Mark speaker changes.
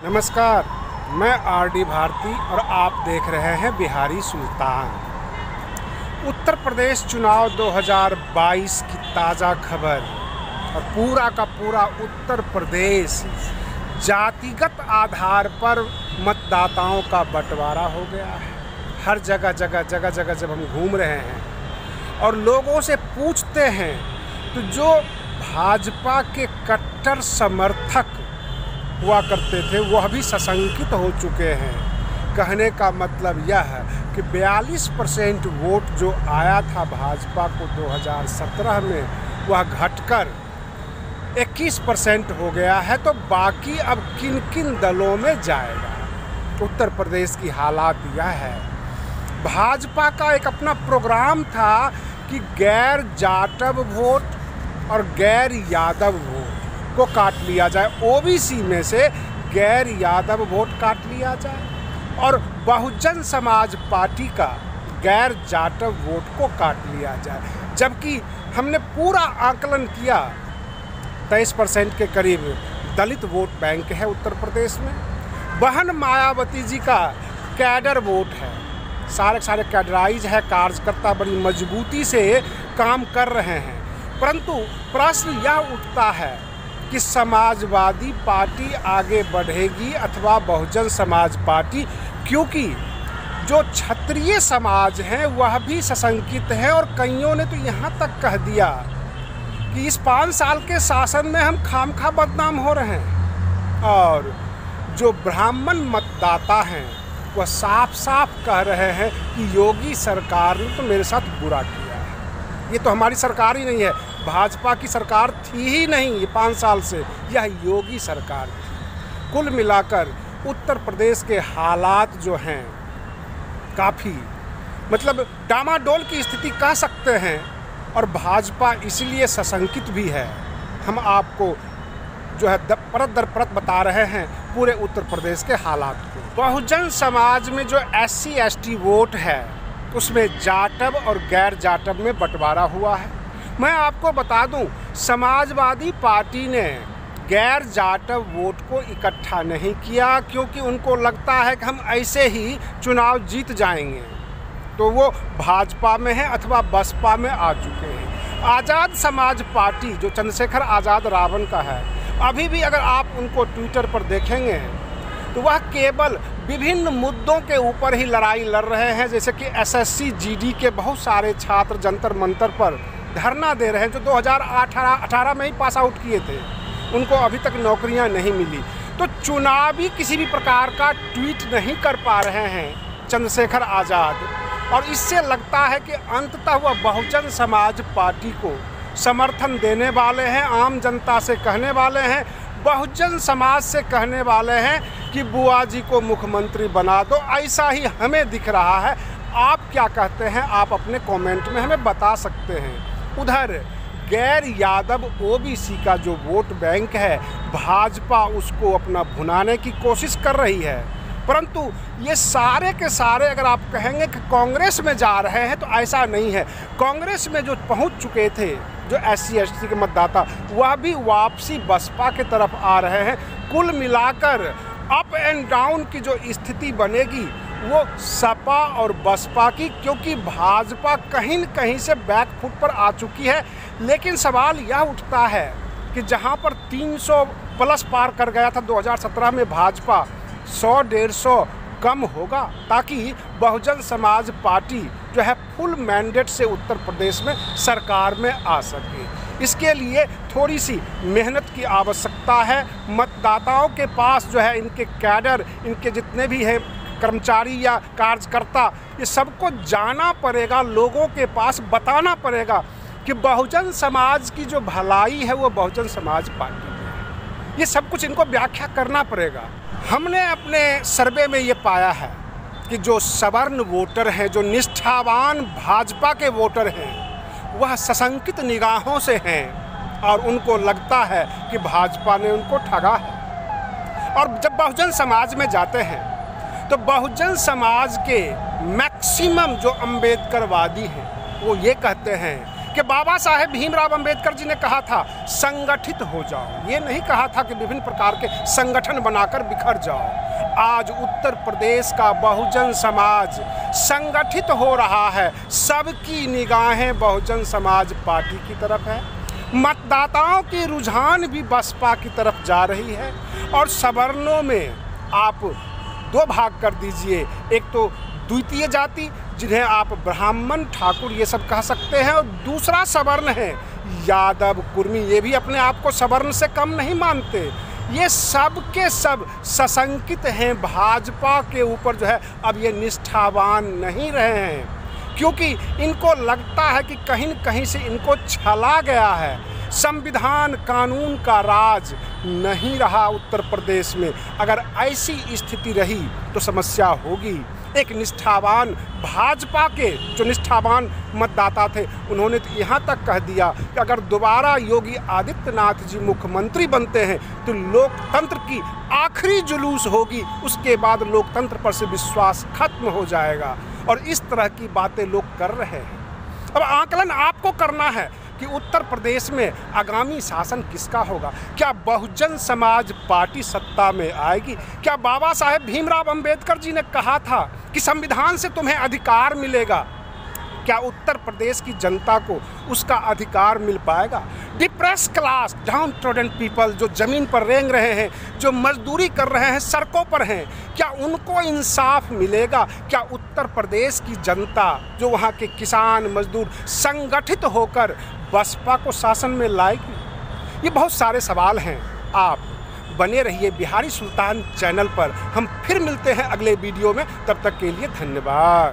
Speaker 1: नमस्कार, मैं आर.डी. भारती और आप देख रहे हैं बिहारी सुल्तान। उत्तर प्रदेश चुनाव 2022 की ताज़ा खबर और पूरा का पूरा उत्तर प्रदेश जातिगत आधार पर मतदाताओं का बंटवारा हो गया है। हर जगह जब हम घूम रहे हैं और लोगों से पूछते हैं तो जो भाजपा के कट्टर समर्थक हुआ करते थे वह भी सशंकित हो चुके हैं। कहने का मतलब यह है कि 42% वोट जो आया था भाजपा को 2017 में वह घटकर 21% हो गया है। तो बाकी अब किन किन दलों में जाएगा। उत्तर प्रदेश की हालात यह है। भाजपा का एक अपना प्रोग्राम था कि गैर जाटव वोट और गैर यादव वोट को काट लिया जाए, ओबीसी में से गैर यादव वोट काट लिया जाए और बहुजन समाज पार्टी का गैर जाटव वोट को काट लिया जाए। जबकि हमने पूरा आकलन किया 23% के करीब दलित वोट बैंक है उत्तर प्रदेश में। बहन मायावती जी का कैडर वोट है, सारे कैडराइज है, कार्यकर्ता बड़ी मजबूती से काम कर रहे हैं। परंतु प्रश्न यह उठता है कि समाजवादी पार्टी आगे बढ़ेगी अथवा बहुजन समाज पार्टी, क्योंकि जो क्षत्रिय समाज है वह भी सशंकित है और कईयों ने तो यहाँ तक कह दिया कि इस 5 साल के शासन में हम खामखा बदनाम हो रहे हैं। और जो ब्राह्मण मतदाता हैं वह साफ साफ कह रहे हैं कि योगी सरकार ने तो मेरे साथ बुरा किया है। ये तो हमारी सरकार ही नहीं है, भाजपा की सरकार थी ही नहीं ये 5 साल से, यह योगी सरकार थी। कुल मिलाकर उत्तर प्रदेश के हालात जो हैं काफ़ी डामाडोल की स्थिति कह सकते हैं और भाजपा इसलिए सशंकित भी है। हम आपको जो है परत दर परत बता रहे हैं पूरे उत्तर प्रदेश के हालात को। बहुजन समाज में जो SC ST वोट है उसमें जाटव और गैर जाटव में बंटवारा हुआ है। मैं आपको बता दूं, समाजवादी पार्टी ने गैर जाटव वोट को इकट्ठा नहीं किया क्योंकि उनको लगता है कि हम ऐसे ही चुनाव जीत जाएंगे, तो वो भाजपा में है अथवा बसपा में आ चुके हैं। आज़ाद समाज पार्टी जो चंद्रशेखर आज़ाद रावण का है, अभी भी अगर आप उनको ट्विटर पर देखेंगे तो वह केवल विभिन्न मुद्दों के ऊपर ही लड़ाई लड़ रहे हैं। जैसे कि SSC GD के बहुत सारे छात्र जंतर मंतर पर धरना दे रहे हैं जो 2018 में ही पास आउट किए थे, उनको अभी तक नौकरियां नहीं मिली। तो चुनावी किसी भी प्रकार का ट्वीट नहीं कर पा रहे हैं चंद्रशेखर आज़ाद और इससे लगता है कि अंततः वह बहुजन समाज पार्टी को समर्थन देने वाले हैं, आम जनता से कहने वाले हैं, बहुजन समाज से कहने वाले हैं कि बुआ जी को मुख्यमंत्री बना दो। ऐसा ही हमें दिख रहा है। आप क्या कहते हैं आप अपने कमेंट में हमें बता सकते हैं। उधर गैर यादव OBC का जो वोट बैंक है भाजपा उसको अपना भुनाने की कोशिश कर रही है, परंतु ये सारे के सारे अगर आप कहेंगे कि कांग्रेस में जा रहे हैं तो ऐसा नहीं है। कांग्रेस में जो पहुंच चुके थे जो SC ST के मतदाता वह भी वापसी बसपा के तरफ आ रहे हैं। कुल मिलाकर अप एंड डाउन की जो स्थिति बनेगी वो सपा और बसपा की, क्योंकि भाजपा कहीं न कहीं से बैकफुट पर आ चुकी है। लेकिन सवाल यह उठता है कि जहां पर 300 प्लस पार कर गया था 2017 में भाजपा, 100-150 कम होगा ताकि बहुजन समाज पार्टी जो है फुल मैंडेट से उत्तर प्रदेश में सरकार में आ सके। इसके लिए थोड़ी सी मेहनत की आवश्यकता है। मतदाताओं के पास जो है इनके कैडर, इनके जितने भी हैं कर्मचारी या कार्यकर्ता, ये सबको जाना पड़ेगा, लोगों के पास बताना पड़ेगा कि बहुजन समाज की जो भलाई है वो बहुजन समाज पार्टी में है। ये सब कुछ इनको व्याख्या करना पड़ेगा। हमने अपने सर्वे में ये पाया है कि जो सवर्ण वोटर हैं, जो निष्ठावान भाजपा के वोटर हैं, वह सशंकित निगाहों से हैं और उनको लगता है कि भाजपा ने उनको ठगा है। और जब बहुजन समाज में जाते हैं तो बहुजन समाज के मैक्सिमम जो अम्बेडकरवादी हैं वो ये कहते हैं कि बाबा साहेब भीमराव अंबेडकर जी ने कहा था संगठित हो जाओ, ये नहीं कहा था कि विभिन्न प्रकार के संगठन बनाकर बिखर जाओ। आज उत्तर प्रदेश का बहुजन समाज संगठित हो रहा है, सबकी निगाहें बहुजन समाज पार्टी की तरफ है, मतदाताओं की रुझान भी बसपा की तरफ जा रही है। और सवर्णों में आप दो भाग कर दीजिए, एक तो द्वितीय जाति जिन्हें आप ब्राह्मण ठाकुर ये सब कह सकते हैं, और दूसरा सवर्ण है यादव कुर्मी, ये भी अपने आप को सवर्ण से कम नहीं मानते। ये सब के सब सशंकित हैं भाजपा के ऊपर, जो है अब ये निष्ठावान नहीं रहे हैं, क्योंकि इनको लगता है कि कहीं न कहीं से इनको छला गया है। संविधान कानून का राज नहीं रहा उत्तर प्रदेश में। अगर ऐसी स्थिति रही तो समस्या होगी। एक निष्ठावान भाजपा के जो निष्ठावान मतदाता थे, उन्होंने तो यहाँ तक कह दिया कि अगर दोबारा योगी आदित्यनाथ जी मुख्यमंत्री बनते हैं तो लोकतंत्र की आखिरी जुलूस होगी, उसके बाद लोकतंत्र पर से विश्वास खत्म हो जाएगा। और इस तरह की बातें लोग कर रहे हैं। अब आकलन आपको करना है कि उत्तर प्रदेश में आगामी शासन किसका होगा। क्या बहुजन समाज पार्टी सत्ता में आएगी? क्या बाबा साहेब भीमराव अंबेडकर जी ने कहा था कि संविधान से तुम्हें अधिकार मिलेगा, क्या उत्तर प्रदेश की जनता को उसका अधिकार मिल पाएगा? Depress class, down trodden people जो ज़मीन पर रेंग रहे हैं, जो मजदूरी कर रहे हैं, सड़कों पर हैं, क्या उनको इंसाफ मिलेगा? क्या उत्तर प्रदेश की जनता, जो वहाँ के किसान मजदूर संगठित होकर बसपा को शासन में लाएगी? ये बहुत सारे सवाल हैं। आप बने रहिए बिहारी सुल्तान चैनल पर। हम फिर मिलते हैं अगले वीडियो में, तब तक के लिए धन्यवाद।